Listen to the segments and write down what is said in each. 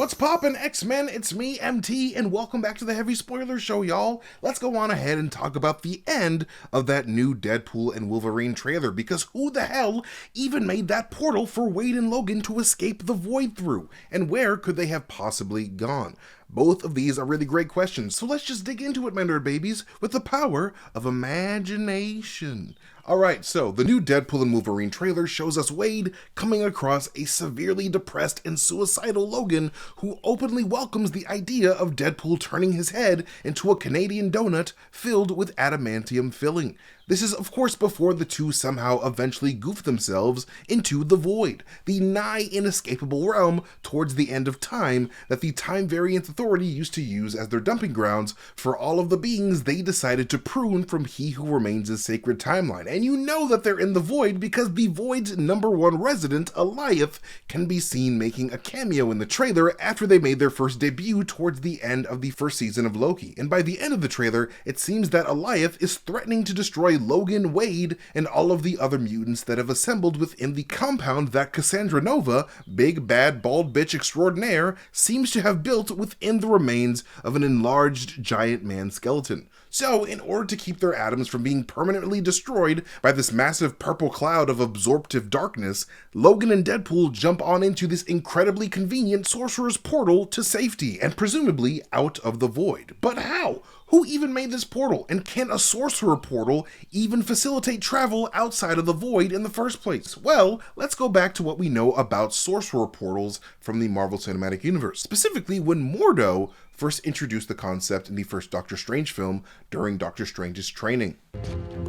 What's poppin', X-Men? It's me, MT, and welcome back to the Heavy Spoiler Show, y'all. Let's go on ahead and talk about the end of that new Deadpool and Wolverine trailer, because who the hell even made that portal for Wade and Logan to escape the Void through? And where could they have possibly gone? Both of these are really great questions, so let's just dig into it, my nerd babies, with the power of imagination. Alright, so the new Deadpool and Wolverine trailer shows us Wade coming across a severely depressed and suicidal Logan who openly welcomes the idea of Deadpool turning his head into a Canadian donut filled with adamantium filling. This is of course before the two somehow eventually goof themselves into the Void, the nigh inescapable realm towards the end of time that the Time Variance Authority used to use as their dumping grounds for all of the beings they decided to prune from He Who Remains' sacred timeline. And you know that they're in the Void because the Void's #1 resident, Alioth, can be seen making a cameo in the trailer after they made their first debut towards the end of the first season of Loki. And by the end of the trailer, it seems that Alioth is threatening to destroy Logan, Wade, and all of the other mutants that have assembled within the compound that Cassandra Nova, big bad bald bitch extraordinaire, seems to have built within the remains of an enlarged giant man skeleton. So, in order to keep their atoms from being permanently destroyed by this massive purple cloud of absorptive darkness, Logan and Deadpool jump on into this incredibly convenient Sorcerer's Portal to safety, and presumably out of the Void. But how? Who even made this portal? And can a Sorcerer Portal even facilitate travel outside of the Void in the first place? Well, let's go back to what we know about Sorcerer Portals from the Marvel Cinematic Universe, specifically when Mordo first introduced the concept in the first Doctor Strange film during Doctor Strange's training.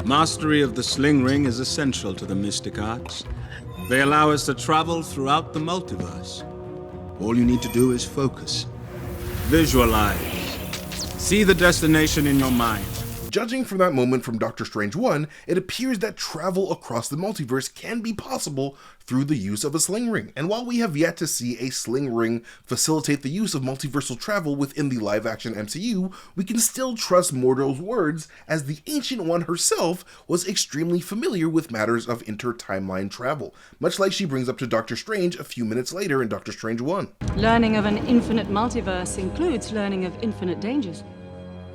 Mastery of the sling ring is essential to the mystic arts. They allow us to travel throughout the multiverse. All you need to do is focus. Visualize. See the destination in your mind. Judging from that moment from Doctor Strange 1, it appears that travel across the multiverse can be possible through the use of a sling ring. And while we have yet to see a sling ring facilitate the use of multiversal travel within the live-action MCU, we can still trust Mordo's words, as the Ancient One herself was extremely familiar with matters of inter-timeline travel, much like she brings up to Doctor Strange a few minutes later in Doctor Strange 1. Learning of an infinite multiverse includes learning of infinite dangers.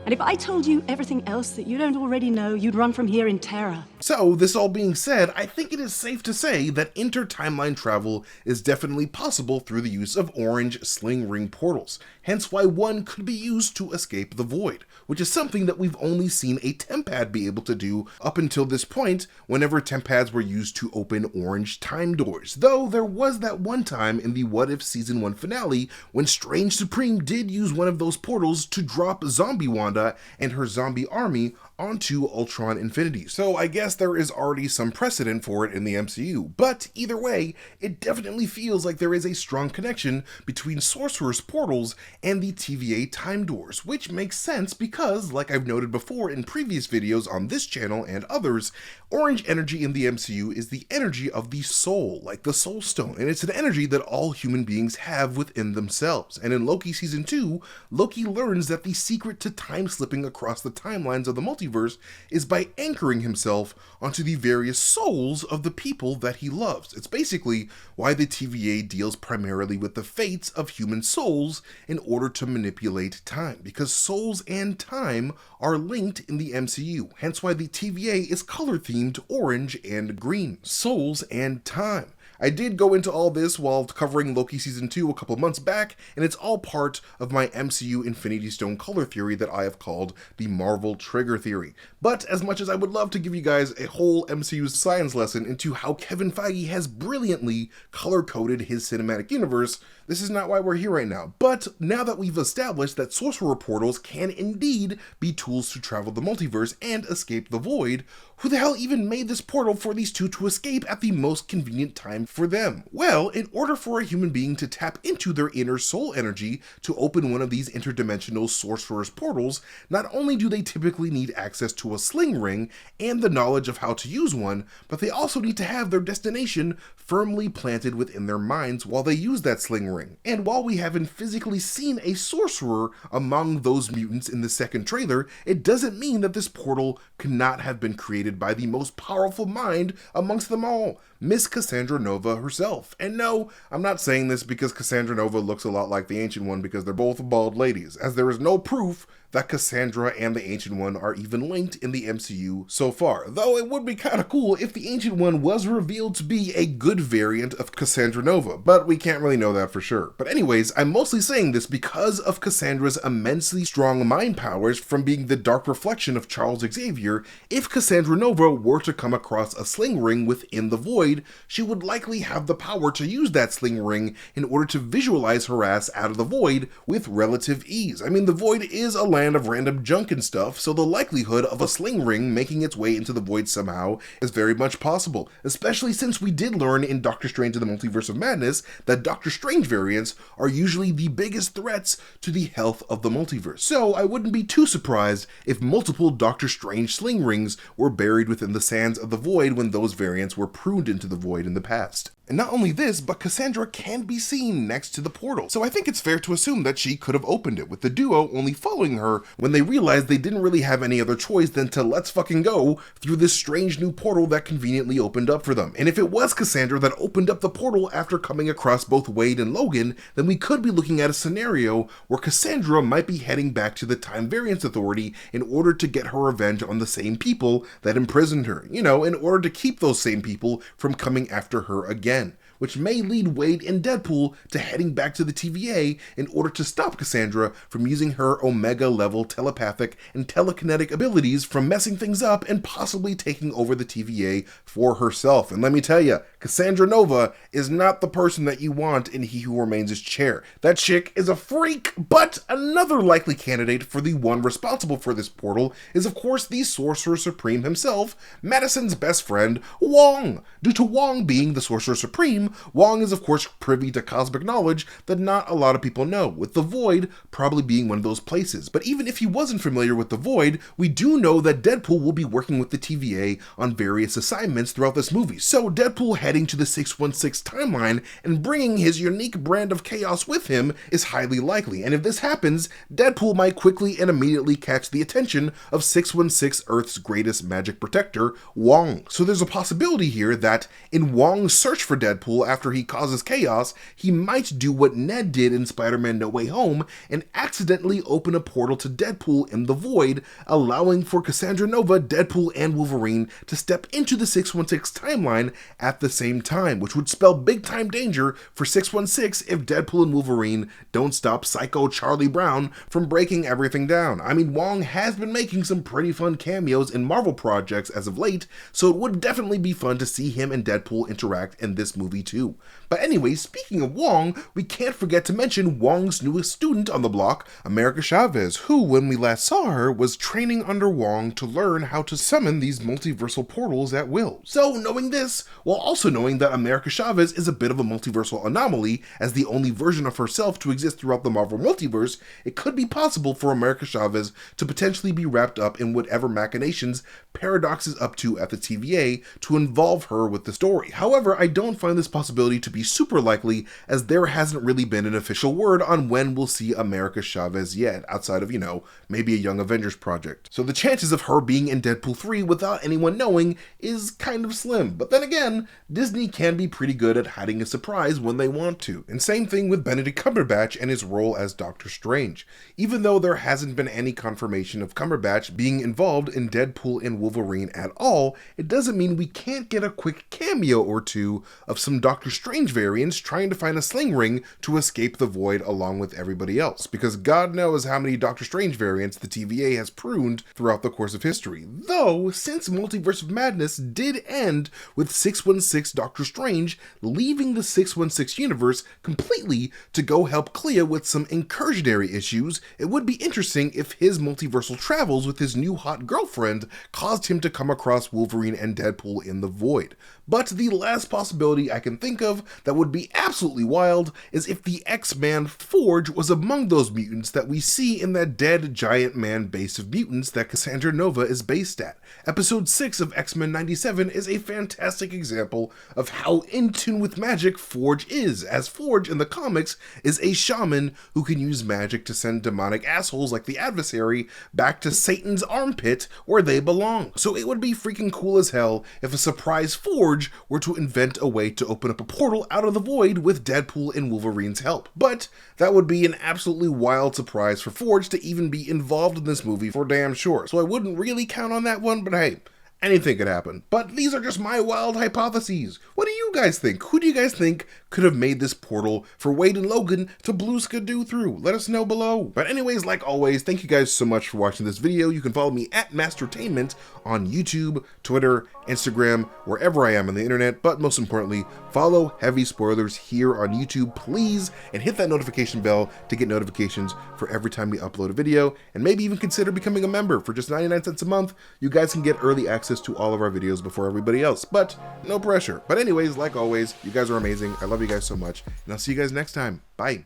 And if I told you everything else that you don't already know, you'd run from here in terror. So, this all being said, I think it is safe to say that inter-timeline travel is definitely possible through the use of orange sling ring portals, hence why one could be used to escape the Void, which is something that we've only seen a Tempad be able to do up until this point whenever Tempads were used to open orange time doors. Though there was that one time in the What If Season 1 finale when Strange Supreme did use one of those portals to drop Zombie Wanda and her zombie army onto Ultron Infinity. So I guess there is already some precedent for it in the MCU, but either way, it definitely feels like there is a strong connection between Sorcerer's Portals and the TVA Time Doors, which makes sense because, like I've noted before in previous videos on this channel and others, orange energy in the MCU is the energy of the soul, like the Soul Stone, and it's an energy that all human beings have within themselves. And in Loki Season 2, Loki learns that the secret to time slipping across the timelines of the multiverse is by anchoring himself onto the various souls of the people that he loves. It's basically why the TVA deals primarily with the fates of human souls in order to manipulate time, because souls and time are linked in the MCU, hence why the TVA is color themed orange and green. Souls and time. I did go into all this while covering Loki Season 2 a couple months back, and it's all part of my MCU Infinity Stone color theory that I have called the Marvel Trigger Theory. But as much as I would love to give you guys a whole MCU science lesson into how Kevin Feige has brilliantly color-coded his cinematic universe, this is not why we're here right now. But now that we've established that Sorcerer Portals can indeed be tools to travel the multiverse and escape the Void, who the hell even made this portal for these two to escape at the most convenient time for them? Well, in order for a human being to tap into their inner soul energy to open one of these interdimensional Sorcerer's Portals, not only do they typically need access to a sling ring and the knowledge of how to use one, but they also need to have their destination firmly planted within their minds while they use that sling ring. And while we haven't physically seen a sorcerer among those mutants in the second trailer, it doesn't mean that this portal could not have been created created by the most powerful mind amongst them all, Miss Cassandra Nova herself. And no, I'm not saying this because Cassandra Nova looks a lot like the Ancient One because they're both bald ladies, as there is no proof that Cassandra and the Ancient One are even linked in the MCU so far, though it would be kinda cool if the Ancient One was revealed to be a good variant of Cassandra Nova, but we can't really know that for sure. But anyways, I'm mostly saying this because of Cassandra's immensely strong mind powers from being the dark reflection of Charles Xavier. If Cassandra Nova were to come across a sling ring within the Void, she would likely have the power to use that sling ring in order to visualize her ass out of the Void with relative ease. I mean, the Void is a land of random junk and stuff, so the likelihood of a sling ring making its way into the Void somehow is very much possible, especially since we did learn in Doctor Strange in the Multiverse of Madness that Doctor Strange variants are usually the biggest threats to the health of the multiverse. So I wouldn't be too surprised if multiple Doctor Strange sling rings were buried within the sands of the Void when those variants were pruned into the Void in the past. And not only this, but Cassandra can be seen next to the portal, so I think it's fair to assume that she could have opened it, with the duo only following her when they realized they didn't really have any other choice than to let's fucking go through this strange new portal that conveniently opened up for them. And if it was Cassandra that opened up the portal after coming across both Wade and Logan, then we could be looking at a scenario where Cassandra might be heading back to the Time Variance Authority in order to get her revenge on the same people that imprisoned her, in order to keep those same people from coming after her again, which may lead Wade and Deadpool to heading back to the TVA in order to stop Cassandra from using her Omega-level telepathic and telekinetic abilities from messing things up and possibly taking over the TVA for herself. And let me tell you, Cassandra Nova is not the person that you want in He Who Remains' chair. That chick is a freak, but another likely candidate for the one responsible for this portal is of course the Sorcerer Supreme himself, Madison's best friend, Wong. Due to Wong being the Sorcerer Supreme, Wong is of course privy to cosmic knowledge that not a lot of people know, with the Void probably being one of those places. But even if he wasn't familiar with the Void, we do know that Deadpool will be working with the TVA on various assignments throughout this movie, so Deadpool heading to the 616 timeline and bringing his unique brand of chaos with him is highly likely, and if this happens, Deadpool might quickly and immediately catch the attention of 616 Earth's greatest magic protector, Wong. So there's a possibility here that in Wong's search for Deadpool after he causes chaos, he might do what Ned did in Spider-Man No Way Home and accidentally open a portal to Deadpool in the Void, allowing for Cassandra Nova, Deadpool, and Wolverine to step into the 616 timeline at the same time, which would spell big time danger for 616 if Deadpool and Wolverine don't stop Psycho Charlie Brown from breaking everything down. I mean, Wong has been making some pretty fun cameos in Marvel projects as of late, so it would definitely be fun to see him and Deadpool interact in this movie too. But anyway, speaking of Wong, we can't forget to mention Wong's newest student on the block, America Chavez, who, when we last saw her, was training under Wong to learn how to summon these multiversal portals at will. So knowing this, while also knowing that America Chavez is a bit of a multiversal anomaly, as the only version of herself to exist throughout the Marvel multiverse, it could be possible for America Chavez to potentially be wrapped up in whatever machinations Paradox is up to at the TVA to involve her with the story. However, I don't find this possibility to be super likely, as there hasn't really been an official word on when we'll see America Chavez yet, outside of, maybe a Young Avengers project. So the chances of her being in Deadpool 3 without anyone knowing is kind of slim. But then again, Disney can be pretty good at hiding a surprise when they want to. And same thing with Benedict Cumberbatch and his role as Doctor Strange. Even though there hasn't been any confirmation of Cumberbatch being involved in Deadpool and Wolverine at all, it doesn't mean we can't get a quick cameo or two of some Doctor Strange variants trying to find a sling ring to escape the Void along with everybody else, because God knows how many Doctor Strange variants the TVA has pruned throughout the course of history. Though, since Multiverse of Madness did end with 616 Doctor Strange leaving the 616 universe completely to go help Clea with some incursionary issues, it would be interesting if his multiversal travels with his new hot girlfriend caused him to come across Wolverine and Deadpool in the Void. But the last possibility I can think of that would be absolutely wild is if the X-Man Forge was among those mutants that we see in that dead giant man base of mutants that Cassandra Nova is based at. Episode 6 of X-Men 97 is a fantastic example of how in tune with magic Forge is, as Forge in the comics is a shaman who can use magic to send demonic assholes like the Adversary back to Satan's armpit where they belong. So it would be freaking cool as hell if a surprise Forge were to invent a way to open up a portal out of the void with Deadpool and Wolverine's help. But that would be an absolutely wild surprise for Forge to even be involved in this movie for damn sure. So I wouldn't really count on that one, but hey, anything could happen. But these are just my wild hypotheses. What do you guys think? Who do you guys think could have made this portal for Wade and Logan to Blue Skidoo through? Let us know below. But anyways, like always, thank you guys so much for watching this video. You can follow me at Mastertainment on YouTube, Twitter, Instagram, wherever I am on the internet. But most importantly, follow Heavy Spoilers here on YouTube, please, and hit that notification bell to get notifications for every time we upload a video. And maybe even consider becoming a member for just 99 cents a month. You guys can get early access to all of our videos before everybody else, but no pressure. But anyways, like always, you guys are amazing. I love you guys so much, and I'll see you guys next time. Bye.